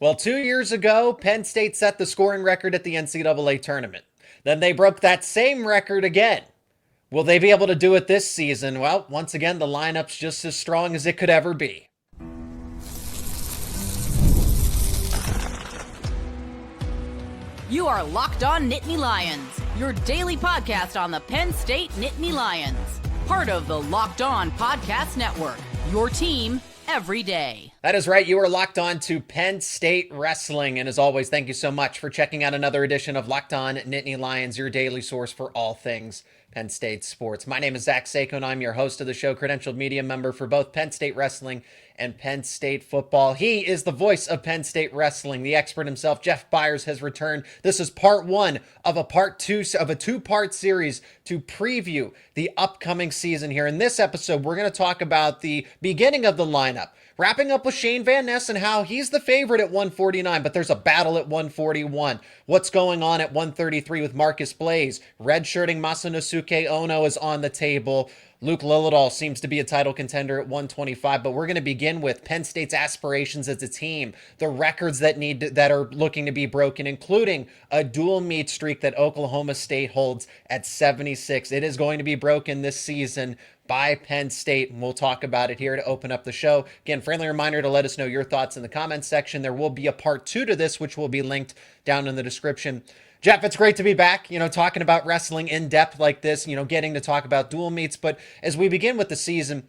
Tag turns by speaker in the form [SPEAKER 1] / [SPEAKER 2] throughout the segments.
[SPEAKER 1] Well, 2 years ago, Penn State set the scoring record at the NCAA tournament. Then they broke that same record again. Will they be able to do it this season? Well, once again, the lineup's just as strong as it could ever be.
[SPEAKER 2] You are Locked On Nittany Lions, your daily podcast on the Penn State Nittany Lions. Part of the Locked On Podcast Network, your team every day.
[SPEAKER 1] That is right. You are locked on to Penn State Wrestling. And as always, thank you so much for checking out another edition of Locked On Nittany Lions, your daily source for all things Penn State sports. My name is Zach Seyko, and I'm your host of the show, credentialed media member for both Penn State Wrestling and Penn State football. He is the voice of Penn State Wrestling. The expert himself, Jeff Byers, has returned. This is part one of a two-part series to preview the upcoming season here. In this episode, we're going to talk about the beginning of the lineup, wrapping up with Shayne Van Ness and how he's the favorite at 149, but there's a battle at 141. What's going on at 133 with Marcus Blaze? Redshirting Masanosuke Ono is on the table. Luke Lilledahl seems to be a title contender at 125, but we're going to begin with Penn State's aspirations as a team, the records that are looking to be broken, including a dual meet streak that Oklahoma State holds at 76. It is going to be broken this season by Penn State, and we'll talk about it here to open up the show. Again, friendly reminder to let us know your thoughts in the comments section. There will be a part two to this, which will be linked down in the description. Jeff, it's great to be back, talking about wrestling in depth like this, getting to talk about dual meets. But as we begin with the season,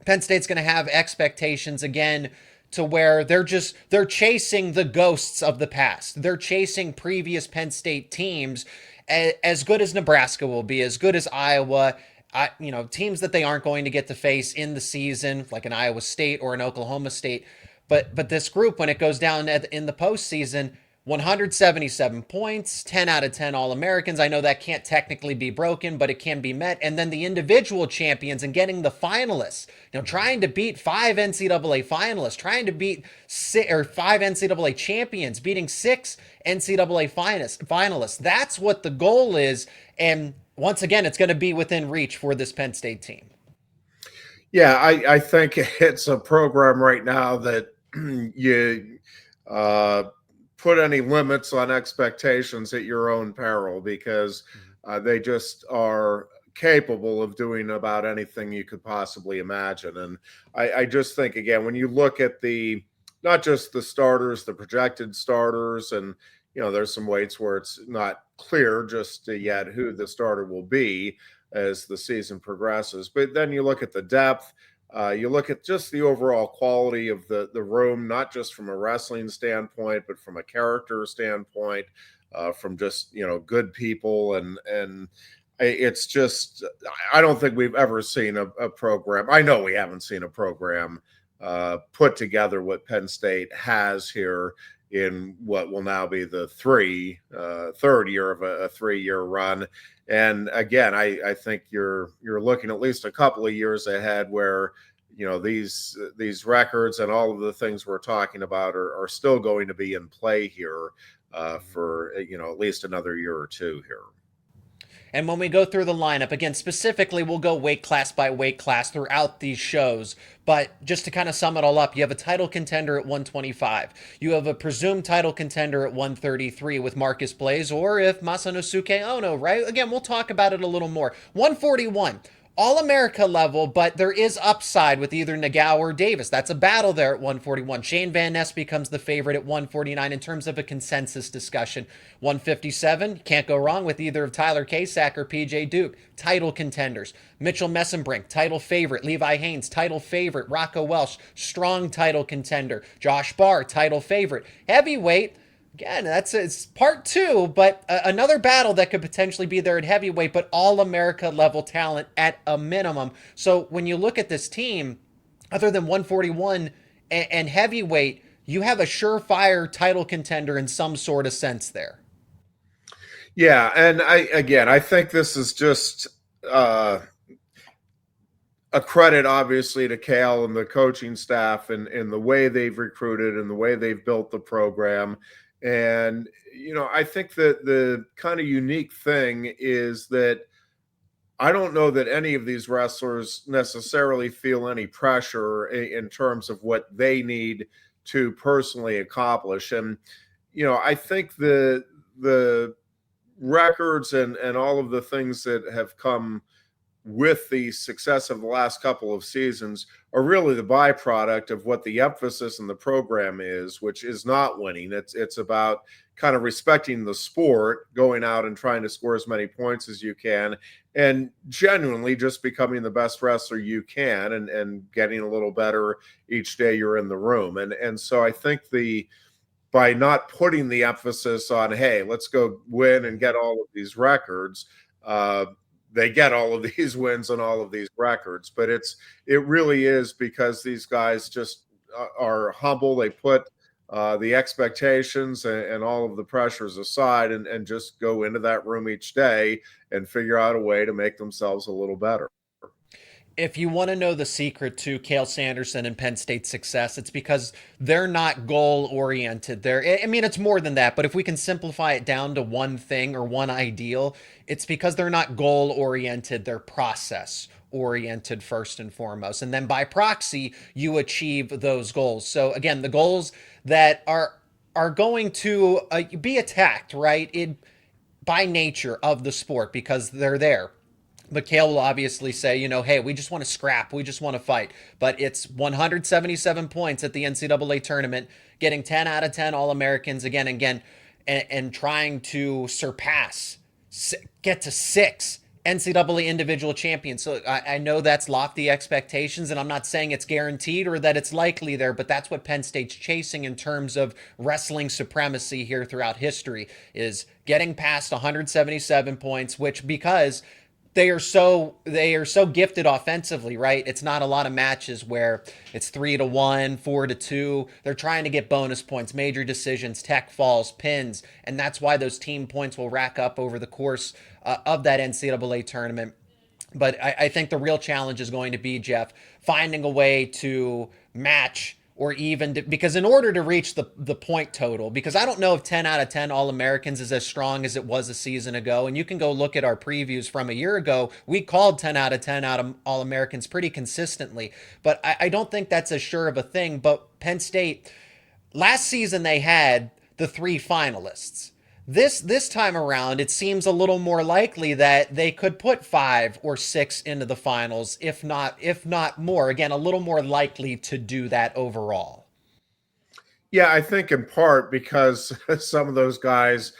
[SPEAKER 1] Penn State's going to have expectations again to where they're chasing the ghosts of the past. They're chasing previous Penn State teams, as good as Nebraska will be, as good as Iowa, teams that they aren't going to get to face in the season, like an Iowa State or an Oklahoma State. But this group, when it goes down in the postseason, 177 points, 10 out of 10 All-Americans. I know that can't technically be broken, but it can be met. And then the individual champions and getting the finalists, trying to beat 5 NCAA finalists, trying to beat five NCAA champions, beating 6 NCAA finalists. That's what the goal is. And once again, it's going to be within reach for this Penn State team.
[SPEAKER 3] Yeah, I think it's a program right now that you put any limits on expectations at your own peril, because they just are capable of doing about anything you could possibly imagine. And I just think, again, when you look at not just the starters, the projected starters, and there's some weights where it's not clear just yet who the starter will be as the season progresses. But then you look at the depth, you look at just the overall quality of the room, not just from a wrestling standpoint, but from a character standpoint, from just, good people. And it's just, I don't think we've ever seen a program. I know we haven't seen a program put together what Penn State has here in what will now be the third year of a 3-year run. And again, I think you're looking at least a couple of years ahead where, these records and all of the things we're talking about are still going to be in play here for, at least another year or two here.
[SPEAKER 1] And when we go through the lineup, again, specifically, we'll go weight class by weight class throughout these shows. But just to kind of sum it all up, you have a title contender at 125. You have a presumed title contender at 133 with Marcus Blaze, or if Masanosuke Ono, right? Again, we'll talk about it a little more. 141. All-America level, but there is upside with either Nagao or Davis. That's a battle there at 141. Shayne Van Ness becomes the favorite at 149 in terms of a consensus discussion. 157, can't go wrong with either of Tyler Casack or PJ Duke. Title contenders. Mitchell Messenbrink, title favorite. Levi Haynes, title favorite. Rocco Welsh, strong title contender. Josh Barr, title favorite. Heavyweight, again, it's part two, but another battle that could potentially be there at heavyweight, but all-America level talent at a minimum. So when you look at this team, other than 141 and heavyweight, you have a surefire title contender in some sort of sense there.
[SPEAKER 3] Yeah, and I think this is just a credit, obviously, to Cal and the coaching staff and the way they've recruited and the way they've built the program. And, I think that the kind of unique thing is that I don't know that any of these wrestlers necessarily feel any pressure in terms of what they need to personally accomplish. And, I think the records and all of the things that have come with the success of the last couple of seasons are really the byproduct of what the emphasis in the program is, which is not winning. It's about kind of respecting the sport, going out and trying to score as many points as you can, and genuinely just becoming the best wrestler you can, and getting a little better each day you're in the room. And so I think by not putting the emphasis on, hey, let's go win and get all of these records, they get all of these wins and all of these records. But it really is because these guys just are humble. They put the expectations and all of the pressures aside, and just go into that room each day and figure out a way to make themselves a little better.
[SPEAKER 1] If you want to know the secret to Cael Sanderson and Penn State's success, it's because they're not goal-oriented. It's more than that, but if we can simplify it down to one thing or one ideal, it's because they're not goal-oriented. They're process-oriented first and foremost. And then by proxy, you achieve those goals. So again, the goals that are going to be attacked, right, by nature of the sport, because they're there. But Cael will obviously say, hey, we just want to scrap. We just want to fight. But it's 177 points at the NCAA tournament, getting 10 out of 10 All-Americans again and again, and trying to get to 6 NCAA individual champions. So I know that's lofty expectations, and I'm not saying it's guaranteed or that it's likely there, but that's what Penn State's chasing in terms of wrestling supremacy here throughout history, is getting past 177 points, which, because they are so gifted offensively, right? It's not a lot of matches where it's 3-1, 4-2. They're trying to get bonus points, major decisions, tech falls, pins, and that's why those team points will rack up over the course of that NCAA tournament. But I think the real challenge is going to be, Jeff, finding a way to match or even because in order to reach the point total, because I don't know if 10 out of 10 All-Americans is as strong as it was a season ago, and you can go look at our previews from a year ago. We called 10 out of 10 out of All-Americans pretty consistently, but I don't think that's as sure of a thing. But Penn State, last season they had the 3 finalists. This time around, it seems a little more likely that they could put 5 or 6 into the finals, if not more. Again, a little more likely to do that overall.
[SPEAKER 3] Yeah, I think in part because some of those guys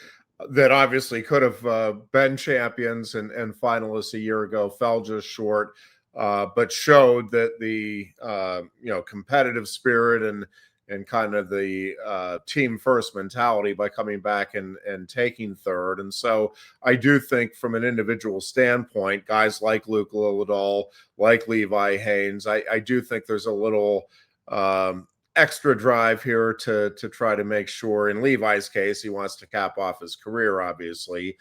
[SPEAKER 3] that obviously could have been champions and finalists a year ago fell just short, but showed that the competitive spirit and kind of the team first mentality by coming back and taking third. And so I do think from an individual standpoint, guys like Luke Lilledahl, like Levi Haynes, I do think there's a little extra drive here to try to make sure, in Levi's case, he wants to cap off his career, obviously,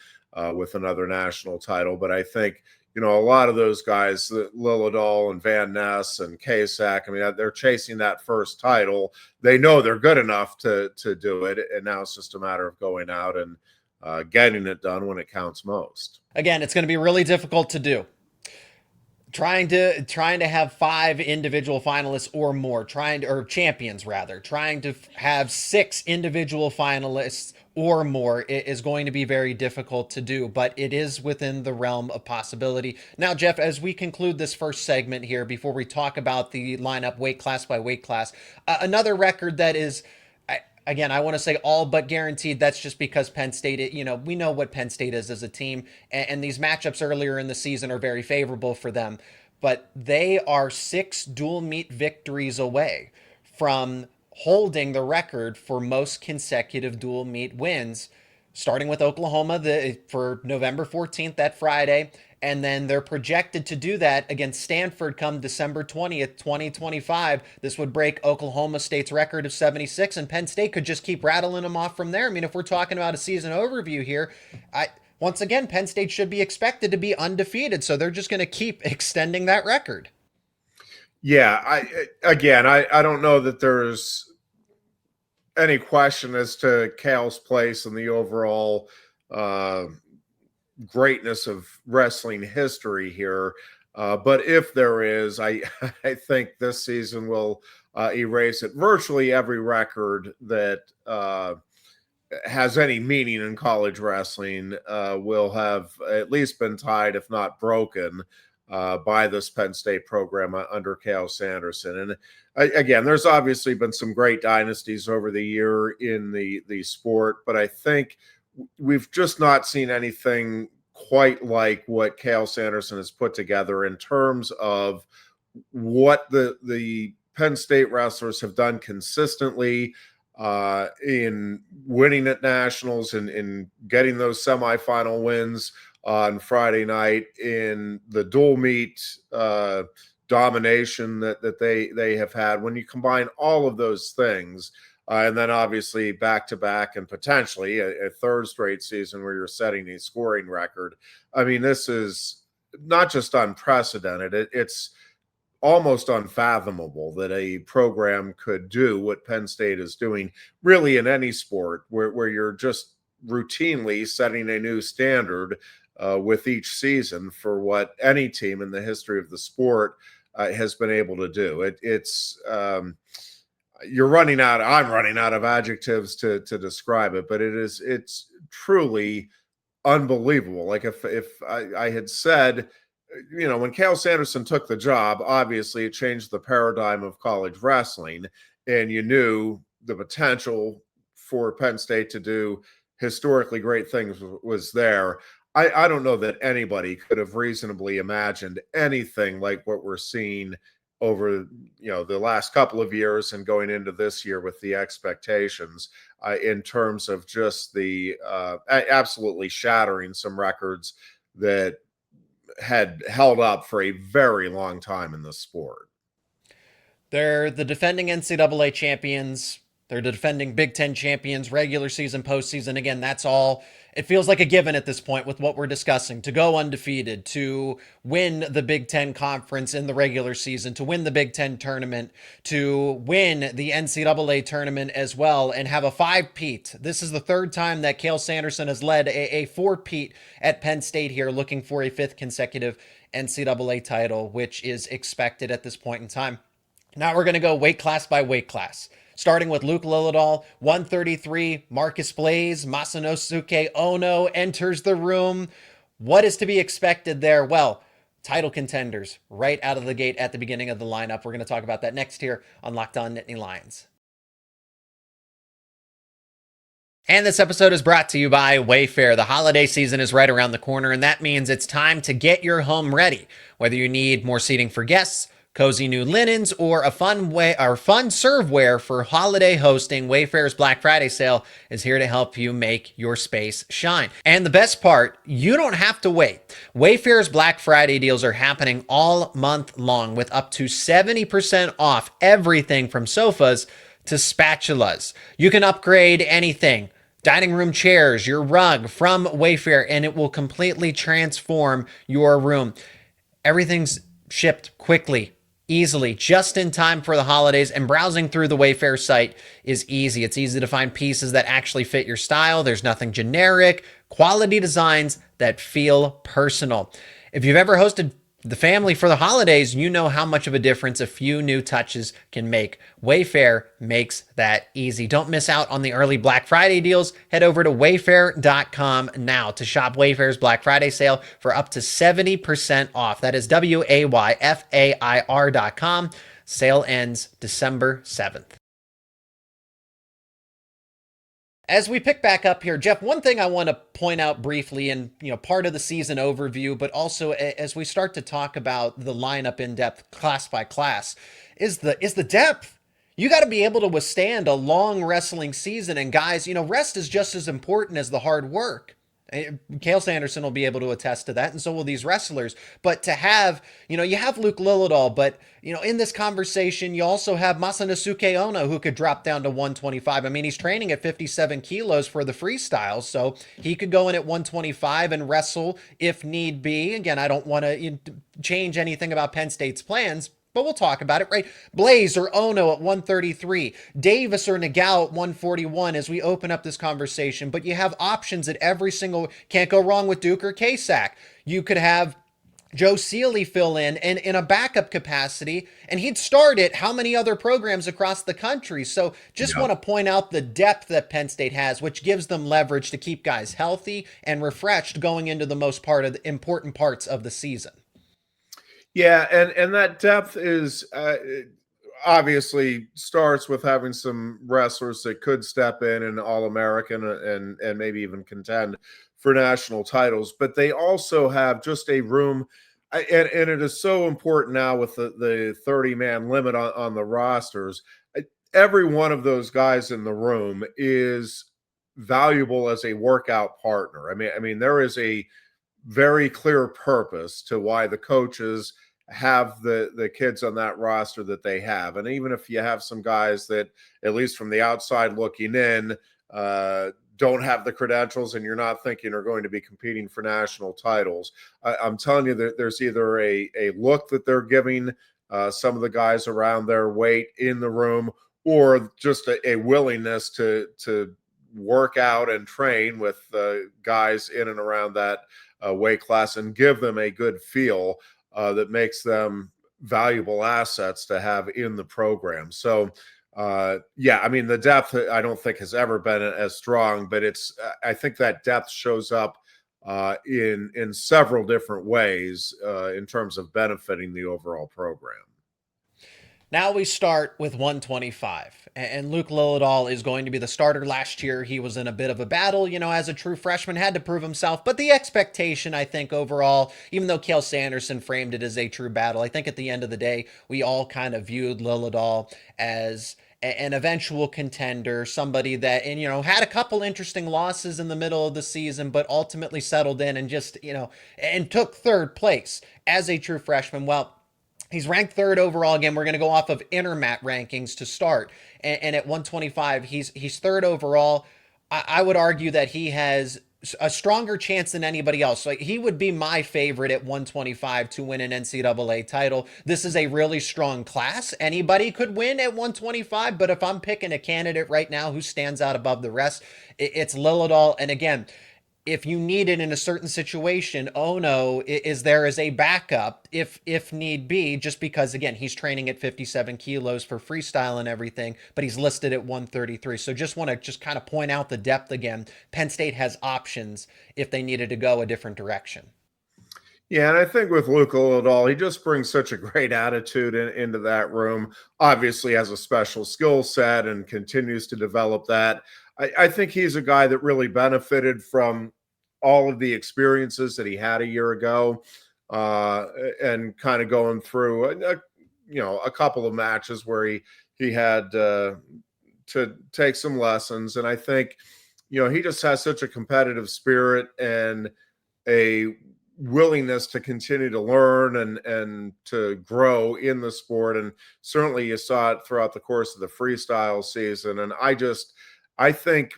[SPEAKER 3] with another national title. But I think, a lot of those guys, Lilledal and Van Ness and Kasak, they're chasing that first title. They know they're good enough to do it, and now it's just a matter of going out and getting it done when it counts most.
[SPEAKER 1] Again, it's going to be really difficult to do. Trying to have 5 individual finalists or more, champions rather, trying to have 6 individual finalists or more is going to be very difficult to do, but it is within the realm of possibility. Now, Jeff, as we conclude this first segment here, before we talk about the lineup weight class by weight class, another record that is, again, I want to say all but guaranteed. That's just because Penn State, we know what Penn State is as a team, and these matchups earlier in the season are very favorable for them, but they are 6 dual meet victories away from holding the record for most consecutive dual meet wins, starting with Oklahoma for November 14th, that Friday, and then they're projected to do that against Stanford come December 20th, 2025. This would break Oklahoma State's record of 76, and Penn State could just keep rattling them off from there. If we're talking about a season overview here, once again, Penn State should be expected to be undefeated, so they're just going to keep extending that record.
[SPEAKER 3] Yeah, I don't know that there's any question as to Cael's place in the overall greatness of wrestling history here. But if there is, I I think this season will erase it. Virtually every record that has any meaning in college wrestling will have at least been tied, if not broken, by this Penn State program under Cael Sanderson. And again, there's obviously been some great dynasties over the year in the sport, but I think we've just not seen anything quite like what Cael Sanderson has put together in terms of what the Penn State wrestlers have done consistently in winning at nationals and in getting those semifinal wins on Friday night, in the dual meet domination that they have had. When you combine all of those things, and then obviously back to back and potentially a third straight season where you're setting a scoring record, I mean, this is not just unprecedented, it's almost unfathomable that a program could do what Penn State is doing really in any sport where you're just routinely setting a new standard with each season for what any team in the history of the sport has been able to do. It's I'm running out of adjectives to describe it, but it's truly unbelievable. Like if I had said, when Cael Sanderson took the job, obviously it changed the paradigm of college wrestling, and you knew the potential for Penn State to do historically great things was there. I don't know that anybody could have reasonably imagined anything like what we're seeing over the last couple of years and going into this year with the expectations in terms of just the absolutely shattering some records that had held up for a very long time in the sport.
[SPEAKER 1] They're the defending NCAA champions. They're the defending Big Ten champions, regular season, postseason. Again, that's all. It feels like a given at this point with what we're discussing. To go undefeated, to win the Big Ten conference in the regular season, to win the Big Ten tournament, to win the NCAA tournament as well, and have a 5-peat. This is the third time that Cael Sanderson has led a 4-peat at Penn State here, looking for a 5th consecutive NCAA title, which is expected at this point in time. Now we're going to go weight class by weight class. Starting with Luke Lilledahl, 133, Marcus Blaze, Masanosuke Ono enters the room. What is to be expected there? Well, title contenders right out of the gate at the beginning of the lineup. We're going to talk about that next here on Locked On Nittany Lions. And this episode is brought to you by Wayfair. The holiday season is right around the corner, and that means it's time to get your home ready. Whether you need more seating for guests, cozy new linens, or a fun serveware for holiday hosting, Wayfair's Black Friday sale is here to help you make your space shine. And the best part, you don't have to wait. Wayfair's Black Friday deals are happening all month long with up to 70% off everything from sofas to spatulas. You can upgrade anything. Dining room chairs, your rug from Wayfair, and it will completely transform your room. Everything's shipped quickly, easily, just in time for the holidays, and browsing through the Wayfair site is easy. It's easy to find pieces that actually fit your style. There's nothing generic, quality designs that feel personal. If you've ever hosted the family for the holidays, you know how much of a difference a few new touches can make. Wayfair makes that easy. Don't miss out on the early Black Friday deals. Head over to wayfair.com now to shop Wayfair's Black Friday sale for up to 70% off. That is WAYFAIR.com. Sale ends December 7th. As we pick back up here, Jeff, one thing I want to point out briefly, and part of the season overview, but also as we start to talk about the lineup in depth, class by class, is the depth. You got to be able to withstand a long wrestling season, and guys, rest is just as important as the hard work. Cael Sanderson will be able to attest to that, and so will these wrestlers. But to have, you have Luke Lilledahl, but, in this conversation, you also have Masanosuke Ono, who could drop down to 125. I mean, he's training at 57 kilos for the freestyle, so he could go in at 125 and wrestle if need be. Again, I don't want to change anything about Penn State's plans, but we'll talk about it, right? Blaze or Ono at 133, Davis or Nagao at 141 as we open up this conversation. But you have options at every single, can't go wrong with Duke or Kasak. You could have Joe Seeley fill in a backup capacity, and he'd start at how many other programs across the country. So just
[SPEAKER 3] Yeah.
[SPEAKER 1] want to point out the depth that Penn State has, which gives them leverage to keep guys healthy and refreshed going into the most part of the important parts of the season.
[SPEAKER 3] Yeah, and that depth is obviously starts with having some wrestlers that could step in and All-American and maybe even contend for national titles, but they also have just a room. And it is so important now with the 30-man limit on the rosters. Every one of those guys in the room is valuable as a workout partner. I mean, there is a very clear purpose to why the coaches have the kids on that roster that they have. And even if you have some guys that, at least from the outside looking in, don't have the credentials and you're not thinking are going to be competing for national titles, I'm telling you that there's either a look that they're giving some of the guys around their weight in the room, or just a willingness to work out and train with guys in and around that weight class and give them a good feel that makes them valuable assets to have in the program. So, yeah, I mean, the depth I don't think has ever been as strong, but I think that depth shows up in several different ways in terms of benefiting the overall program.
[SPEAKER 1] Now we start with 125, and Luke Lilledahl is going to be the starter. Last year, he was in a bit of a battle, as a true freshman, had to prove himself. But the expectation, I think, overall, even though Cale Sanderson framed it as a true battle, I think at the end of the day, we all kind of viewed Lilledahl as an eventual contender, somebody that, and had a couple interesting losses in the middle of the season, but ultimately settled in and just, and took third place as a true freshman. Well, he's ranked third overall. Again, we're going to go off of Intermat rankings to start. And at 125, he's third overall. I would argue that he has a stronger chance than anybody else. Like, he would be my favorite at 125 to win an NCAA title. This is a really strong class. Anybody could win at 125, but if I'm picking a candidate right now who stands out above the rest, it's Lilledal. And again, if you need it in a certain situation, Ono is there as a backup if need be, just because, again, he's training at 57 kilos for freestyle and everything, but he's listed at 133. So just want to kind of point out the depth again. Penn State has options if they needed to go a different direction.
[SPEAKER 3] Yeah, and I think with Luke Lilledahl, he just brings such a great attitude into that room. Obviously has a special skill set and continues to develop that. I think he's a guy that really benefited from all of the experiences that he had a year ago, and kind of going through a couple of matches where he had to take some lessons. And I think he just has such a competitive spirit and a willingness to continue to learn and to grow in the sport. And certainly you saw it throughout the course of the freestyle season. And I think,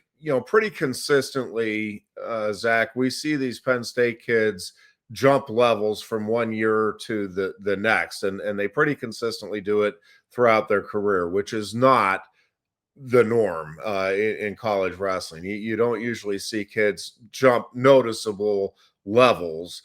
[SPEAKER 3] pretty consistently, Zach, we see these Penn State kids jump levels from one year to the next, and they pretty consistently do it throughout their career, which is not the norm in college wrestling. You don't usually see kids jump noticeable levels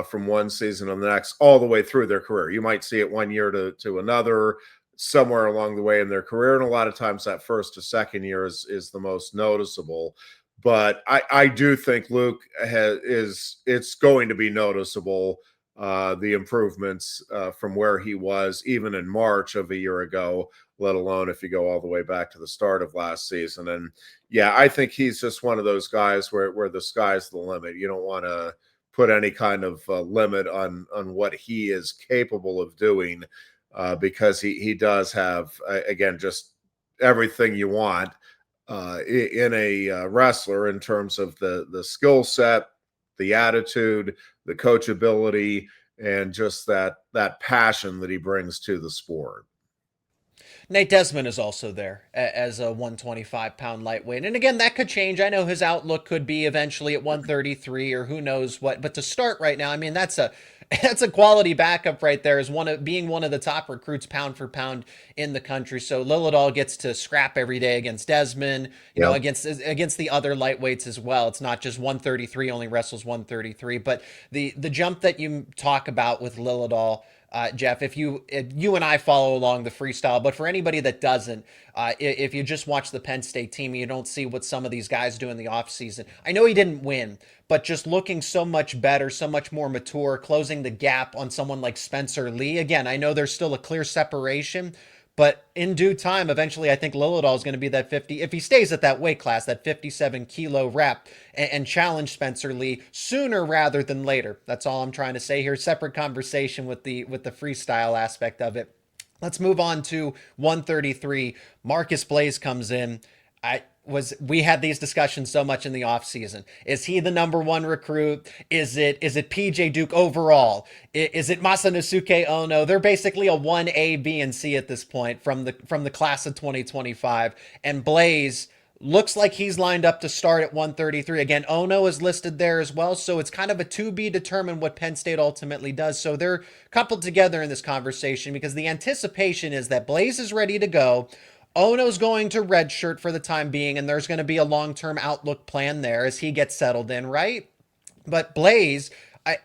[SPEAKER 3] from one season to the next all the way through their career. You might see it one year to another, somewhere along the way in their career, and a lot of times that first to second year is the most noticeable. But I do think Luke it's going to be noticeable, the improvements from where he was even in March of a year ago, let alone if you go all the way back to the start of last season. And yeah, I think he's just one of those guys where the sky's the limit. You don't want to put any kind of limit on what he is capable of doing, because he does have, again, just everything you want in a wrestler in terms of the skill set, the attitude, the coachability, and just that passion that he brings to the sport.
[SPEAKER 1] Nate Desmond is also there as a 125-pound lightweight. And again, that could change. I know his outlook could be eventually at 133 or who knows what. But to start right now, I mean, that's a quality backup right there, as being one of the top recruits pound for pound in the country. So Lilledal gets to scrap every day against Desmond, against the other lightweights as well. It's not just 133, only wrestles 133. But the jump that you talk about with Lilledal, Jeff, if you and I follow along the freestyle, but for anybody that doesn't, if you just watch the Penn State team, you don't see what some of these guys do in the offseason. I know he didn't win, but just looking so much better, so much more mature, closing the gap on someone like Spencer Lee. Again, I know there's still a clear separation, but in due time, eventually, I think Lilledal is going to be that 50, if he stays at that weight class, that 57 kilo rep, and challenge Spencer Lee sooner rather than later. That's all I'm trying to say here. Separate conversation with the freestyle aspect of it. Let's move on to 133. Marcus Blaze comes in. We had these discussions so much in the offseason. Is he the number one recruit? Is it PJ Duke overall? Is it Masanosuke Ono? They're basically a 1A, B, and C at this point from the class of 2025. And Blaze looks like he's lined up to start at 133. Again, Ono is listed there as well, so it's kind of a to be determined what Penn State ultimately does. So they're coupled together in this conversation because the anticipation is that Blaze is ready to go. Ono's going to redshirt for the time being, and there's going to be a long-term outlook plan there as he gets settled in, right? But Blaze,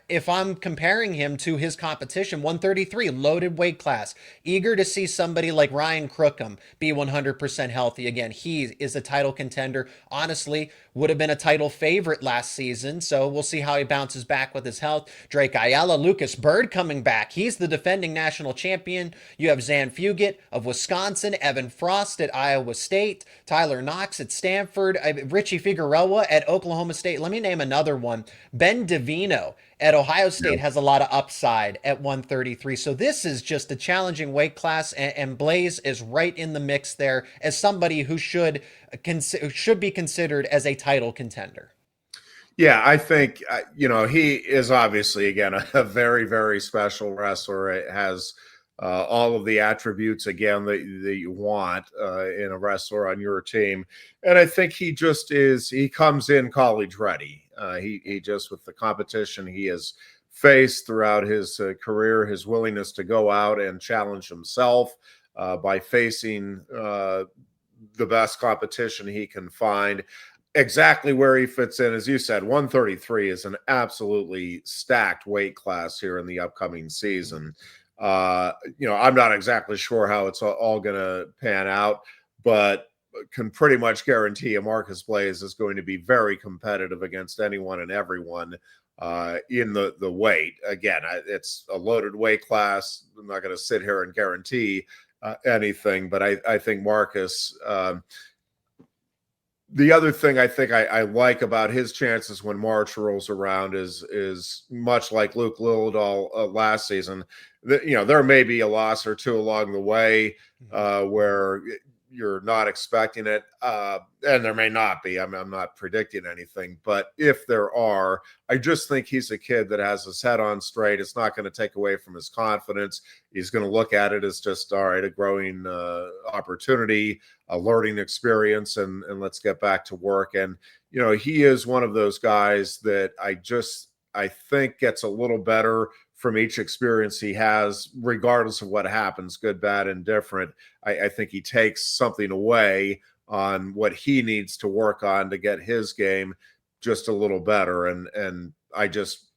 [SPEAKER 1] if I'm comparing him to his competition, 133, loaded weight class, eager to see somebody like Ryan Crookham be 100% healthy again. He is a title contender. Honestly, would have been a title favorite last season, so we'll see how he bounces back with his health. Drake Ayala, Lucas Bird coming back. He's the defending national champion. You have Zan Fugit of Wisconsin, Evan Frost at Iowa State, Tyler Knox at Stanford, Richie Figueroa at Oklahoma State. Let me name another one. Ben Divino at Ohio State has a lot of upside at 133. So this is just a challenging weight class, and Blaze is right in the mix there as somebody who should be considered as a title contender.
[SPEAKER 3] Yeah, I think, he is obviously, again, a very, very special wrestler. It has all of the attributes, again, that you want in a wrestler on your team. And I think he comes in college ready. He just, with the competition he has faced throughout his career, his willingness to go out and challenge himself by facing the best competition he can find. Exactly where he fits in, as you said, 133 is an absolutely stacked weight class here in the upcoming season. I'm not exactly sure how it's all going to pan out, but can pretty much guarantee you Marcus Blaze is going to be very competitive against anyone and everyone in the weight. Again, it's a loaded weight class. I'm not going to sit here and guarantee anything, but I think Marcus, the other thing I think I like about his chances when March rolls around is much like Luke Lilledahl last season. There may be a loss or two along the way where you're not expecting it, and there may not be. I'm not predicting anything, but if there are, I just think he's a kid that has his head on straight. It's not going to take away from his confidence. He's going to look at it as just, all right, a growing opportunity, a learning experience, and let's get back to work. And he is one of those guys that I think gets a little better from each experience he has, regardless of what happens, good, bad, and different. I think he takes something away on what he needs to work on to get his game just a little better. And I just,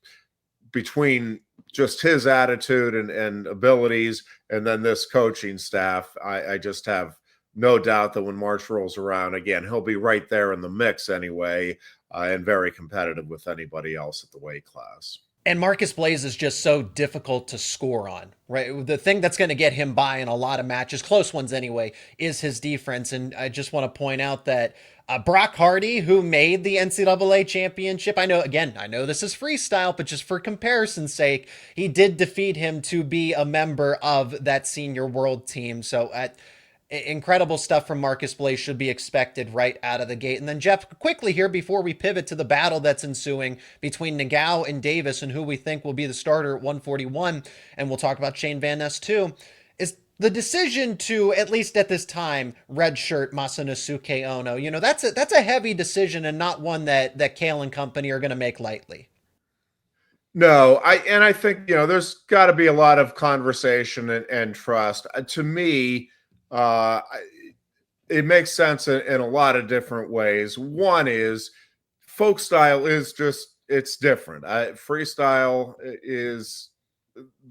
[SPEAKER 3] between just his attitude and abilities, and then this coaching staff, I just have no doubt that when March rolls around, again, he'll be right there in the mix anyway, and very competitive with anybody else at the weight class.
[SPEAKER 1] And Marcus Blaze is just so difficult to score on, right? The thing that's going to get him by in a lot of matches, close ones anyway, is his defense. And I just want to point out that Brock Hardy, who made the NCAA championship, I know this is freestyle, but just for comparison's sake, he did defeat him to be a member of that senior world team. So incredible stuff from Marcus Blaze should be expected right out of the gate. And then, Jeff, quickly here before we pivot to the battle that's ensuing between Nagao and Davis and who we think will be the starter at 141, and we'll talk about Shayne Van Ness too, is the decision to, at least at this time, redshirt Masanosuke Ono, that's a heavy decision and not one that Kale and company are going to make lightly.
[SPEAKER 3] No, I think, there's got to be a lot of conversation and trust. To me, it makes sense in a lot of different ways. One is folk style is just, it's different. Freestyle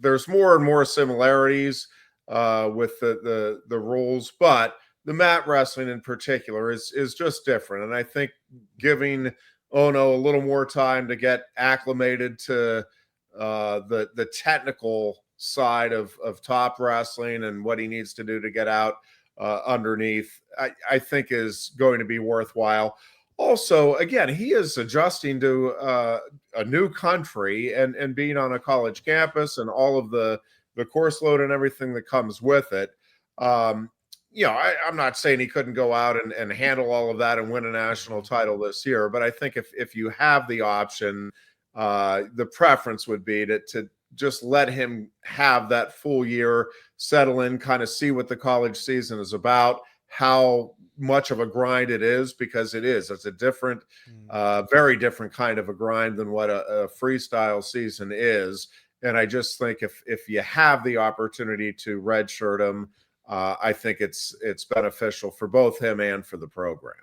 [SPEAKER 3] there's more and more similarities with the rules, but the mat wrestling in particular is just different. And I think giving Ono a little more time to get acclimated to the technical side of top wrestling and what he needs to do to get out underneath, I think is going to be worthwhile. Also, again, he is adjusting to a new country and being on a college campus and all of the course load and everything that comes with it. I'm not saying he couldn't go out and handle all of that and win a national title this year, but I think if you have the option, the preference would be to just let him have that full year, settle in, kind of see what the college season is about, how much of a grind it is, because it's a different, very different kind of a grind than what a freestyle season is. And I just think if you have the opportunity to redshirt him, I think it's beneficial for both him and for the program.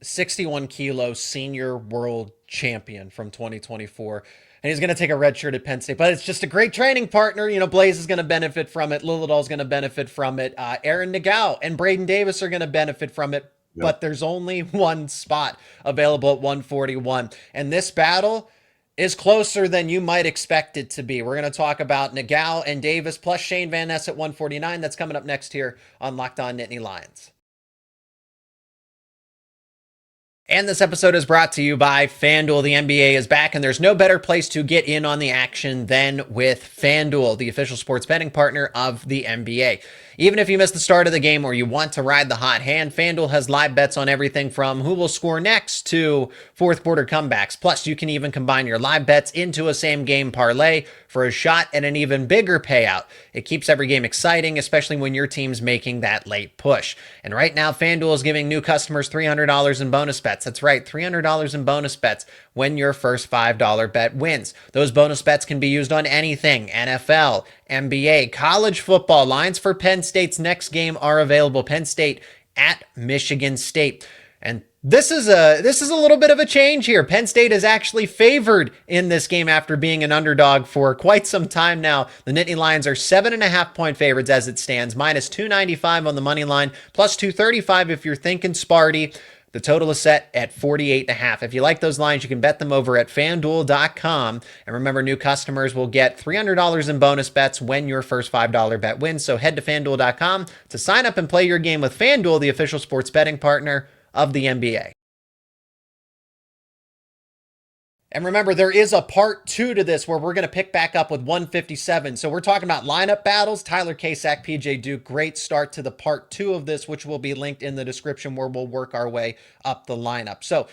[SPEAKER 1] 61 kilo senior world champion from 2024. And he's going to take a red shirt at Penn State, but it's just a great training partner. Blaze is going to benefit from it. Lilledal is going to benefit from it. Aaron Nagao and Braden Davis are going to benefit from it. Yep. But there's only one spot available at 141. And this battle is closer than you might expect it to be. We're going to talk about Nagao and Davis plus Shayne Van Ness at 149. That's coming up next here on Locked On Nittany Lions. And this episode is brought to you by FanDuel. The NBA is back, and there's no better place to get in on the action than with FanDuel, the official sports betting partner of the NBA. Even if you missed the start of the game or you want to ride the hot hand, FanDuel has live bets on everything from who will score next to fourth quarter comebacks. Plus, you can even combine your live bets into a same game parlay for a shot at an even bigger payout. It keeps every game exciting, especially when your team's making that late push. And right now, FanDuel is giving new customers $300 in bonus bets. That's right, $300 in bonus bets when your first $5 bet wins. Those bonus bets can be used on anything: NFL, NBA, college football. Lines for Penn State's next game are available. Penn State at Michigan State. And this is a little bit of a change here. Penn State is actually favored in this game after being an underdog for quite some time now. The Nittany Lions are 7.5-point favorites as it stands, minus 295 on the money line, plus 235 if you're thinking Sparty. The total is set at 48.5. If you like those lines, you can bet them over at FanDuel.com. And remember, new customers will get $300 in bonus bets when your first $5 bet wins. So head to FanDuel.com to sign up and play your game with FanDuel, the official sports betting partner of the NBA. And remember, there is a part 2 to this where we're going to pick back up with 157. So we're talking about lineup battles. Tyler Kasak, PJ Duke. Great start to the part 2 of this, which will be linked in the description, where we'll work our way up the lineup. So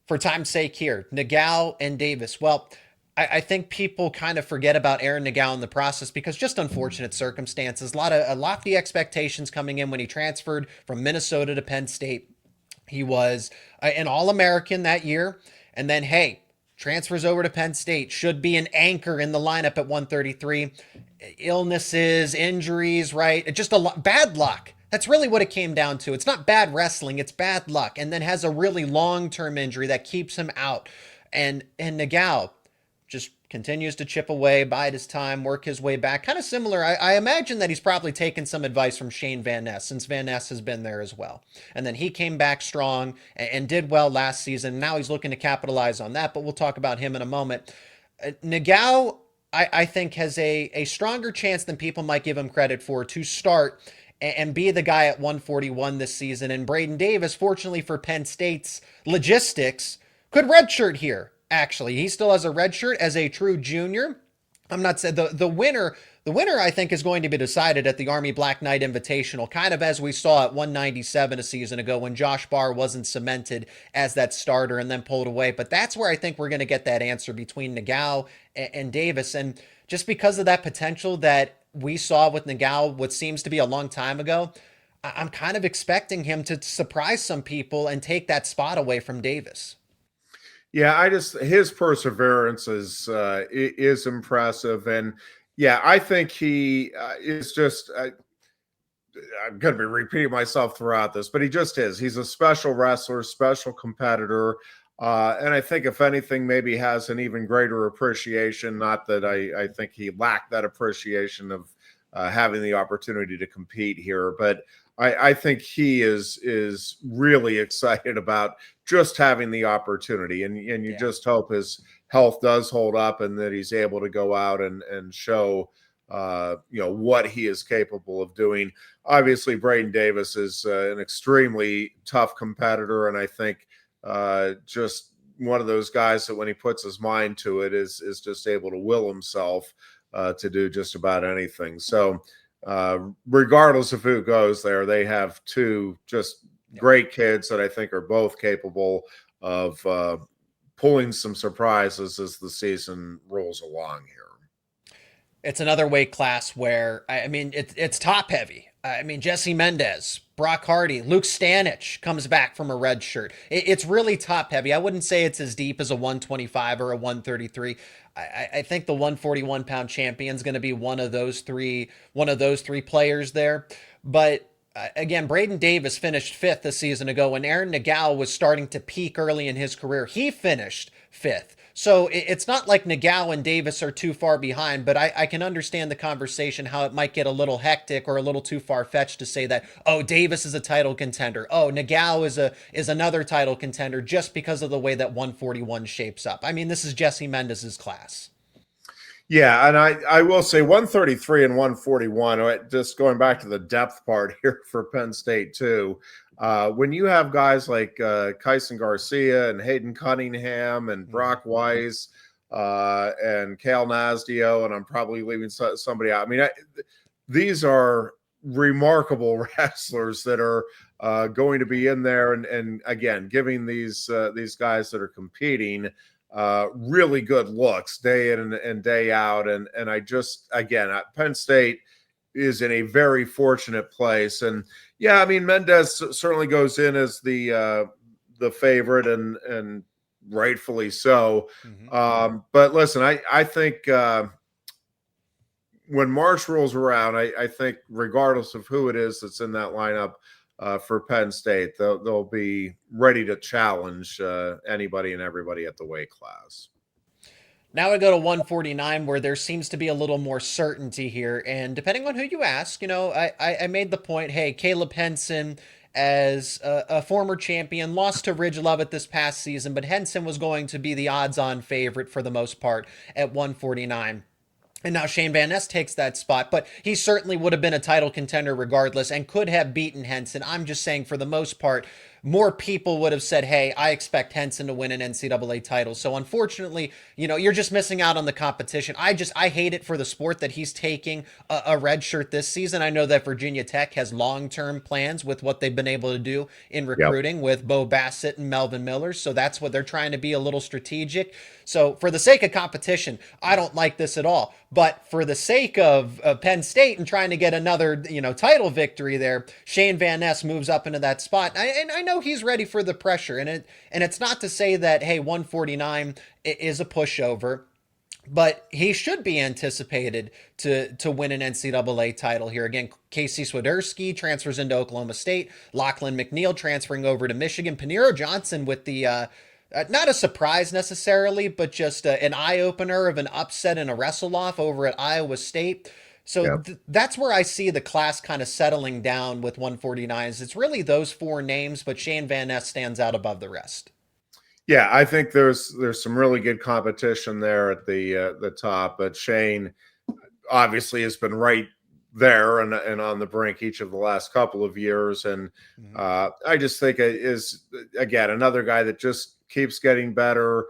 [SPEAKER 1] for time's sake here, Nagao and Davis. Well, I think people kind of forget about Aaron Nagao in the process because just unfortunate circumstances. A lot of lofty expectations coming in when he transferred from Minnesota to Penn State. He was an All-American that year. And then, hey, transfers over to Penn State, should be an anchor in the lineup at 133. Illnesses, injuries, right? Just bad luck. That's really what it came down to. It's not bad wrestling, it's bad luck. And then has a really long-term injury that keeps him out. And Nagao just continues to chip away, bide his time, work his way back. Kind of similar. I imagine that he's probably taken some advice from Shayne Van Ness, since Van Ness has been there as well. And then he came back strong and did well last season. Now he's looking to capitalize on that, but we'll talk about him in a moment. Nagao, I think, has a stronger chance than people might give him credit for to start and be the guy at 141 this season. And Braden Davis, fortunately for Penn State's logistics, could redshirt here. Actually, he still has a red shirt as a true junior. I'm not saying the winner, I think, is going to be decided at the Army Black Knight Invitational, kind of as we saw at 197 a season ago when Josh Barr wasn't cemented as that starter and then pulled away. But that's where I think we're going to get that answer between Nagao and Davis. And just because of that potential that we saw with Nagao, what seems to be a long time ago, I'm kind of expecting him to surprise some people and take that spot away from Davis.
[SPEAKER 3] Yeah, his perseverance is impressive, and yeah, I think he is just. I'm going to be repeating myself throughout this, but he just is. He's a special wrestler, special competitor, and I think if anything, maybe has an even greater appreciation. Not that I think he lacked that appreciation of having the opportunity to compete here, but I think he is really excited about just having the opportunity, and you just hope his health does hold up and that he's able to go out and show what he is capable of doing. Obviously, Braden Davis is an extremely tough competitor, and I think just one of those guys that when he puts his mind to it is just able to will himself to do just about anything. So regardless of who goes there, they have two just great kids that I think are both capable of pulling some surprises as the season rolls along here.
[SPEAKER 1] It's another weight class where, I mean, it's top heavy. I mean, Jesse Mendez, Brock Hardy, Luke Stanich comes back from a red shirt. It's really top heavy. I wouldn't say it's as deep as a 125 or a 133. I think the 141-pound champion is going to be one of those three players there. But again, Braden Davis finished fifth a season ago when Aaron Nagao was starting to peak early in his career. He finished fifth. So it's not like Nagao and Davis are too far behind, but I can understand the conversation, how it might get a little hectic or a little too far-fetched to say that, oh, Davis is a title contender. Oh, Nagao is another title contender just because of the way that 141 shapes up. I mean, this is Jesse Mendez's class.
[SPEAKER 3] Yeah, and I will say 133 and 141, just going back to the depth part here for Penn State too, when you have guys like Kyson Garcia and Hayden Cunningham and Brock Weiss and Cale Nasdio, and I'm probably leaving somebody out. I mean, these are remarkable wrestlers that are going to be in there and again, giving these guys that are competing really good looks day in and day out. And I just, again, Penn State is in a very fortunate place. And yeah, I mean, Mendez certainly goes in as the favorite and rightfully so.
[SPEAKER 1] Mm-hmm.
[SPEAKER 3] But listen, I think when March rolls around, I think regardless of who it is that's in that lineup, for Penn State, they'll be ready to challenge anybody and everybody at the weight class.
[SPEAKER 1] Now we go to 149, where there seems to be a little more certainty here. And depending on who you ask, I made the point, hey, Caleb Henson, as a former champion, lost to Ridge Lovett this past season, but Henson was going to be the odds-on favorite for the most part at 149. And now Shayne Van Ness takes that spot, but he certainly would have been a title contender regardless and could have beaten Henson. I'm just saying, for the most part, more people would have said, hey, I expect Henson to win an NCAA title. So unfortunately, you're just missing out on the competition. I hate it for the sport that he's taking a red shirt this season. I know that Virginia Tech has long-term plans with what they've been able to do in recruiting with Bo Bassett and Melvin Miller. So that's what they're trying to be a little strategic. So for the sake of competition, I don't like this at all. But for the sake of Penn State and trying to get another, title victory there, Shayne Van Ness moves up into that spot. And I know he's ready for the pressure. And it's not to say that, hey, 149 is a pushover, but he should be anticipated to win an NCAA title here. Again, Casey Swiderski transfers into Oklahoma State. Lachlan McNeil transferring over to Michigan. Paniro Johnson with the not a surprise necessarily, but just an eye-opener of an upset and a wrestle-off over at Iowa State. So that's where I see the class kind of settling down with 149s. It's really those four names, but Shayne Van Ness stands out above the rest.
[SPEAKER 3] Yeah, I think there's some really good competition there at the top, but Shayne obviously has been right there and on the brink each of the last couple of years. And I just think it is, again, another guy that just keeps getting better,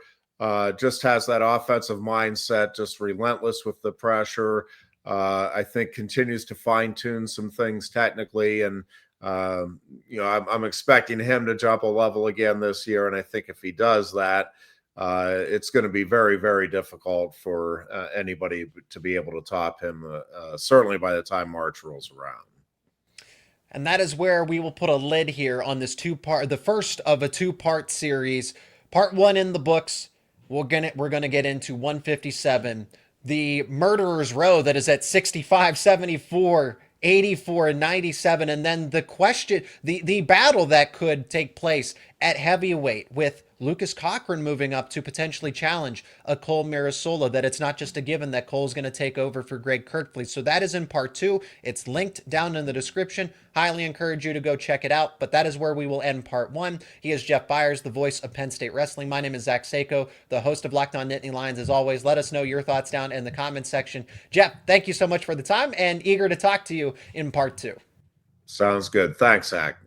[SPEAKER 3] just has that offensive mindset, just relentless with the pressure. I think continues to fine tune some things technically. And, I'm expecting him to jump a level again this year. And I think if he does that, it's going to be very, very difficult for anybody to be able to top him, certainly by the time March rolls around.
[SPEAKER 1] And that is where we will put a lid here on this the first of a two-part series. Part 1 in the books. We're gonna get into 157, the murderer's row that is at 65, 74, 84, and 97, and then the question, the battle that could take place at heavyweight with Lucas Cochran moving up to potentially challenge a Cole Mirasola, that it's not just a given that Cole's going to take over for Greg Kirkfleet. So that is in part 2. It's linked down in the description. Highly encourage you to go check it out. But that is where we will end part 1. He is Jeff Byers, the voice of Penn State Wrestling. My name is Zach Seyko, the host of Locked On Nittany Lions. As always, let us know your thoughts down in the comments section. Jeff, thank you so much for the time, and eager to talk to you in part 2.
[SPEAKER 3] Sounds good. Thanks, Zach.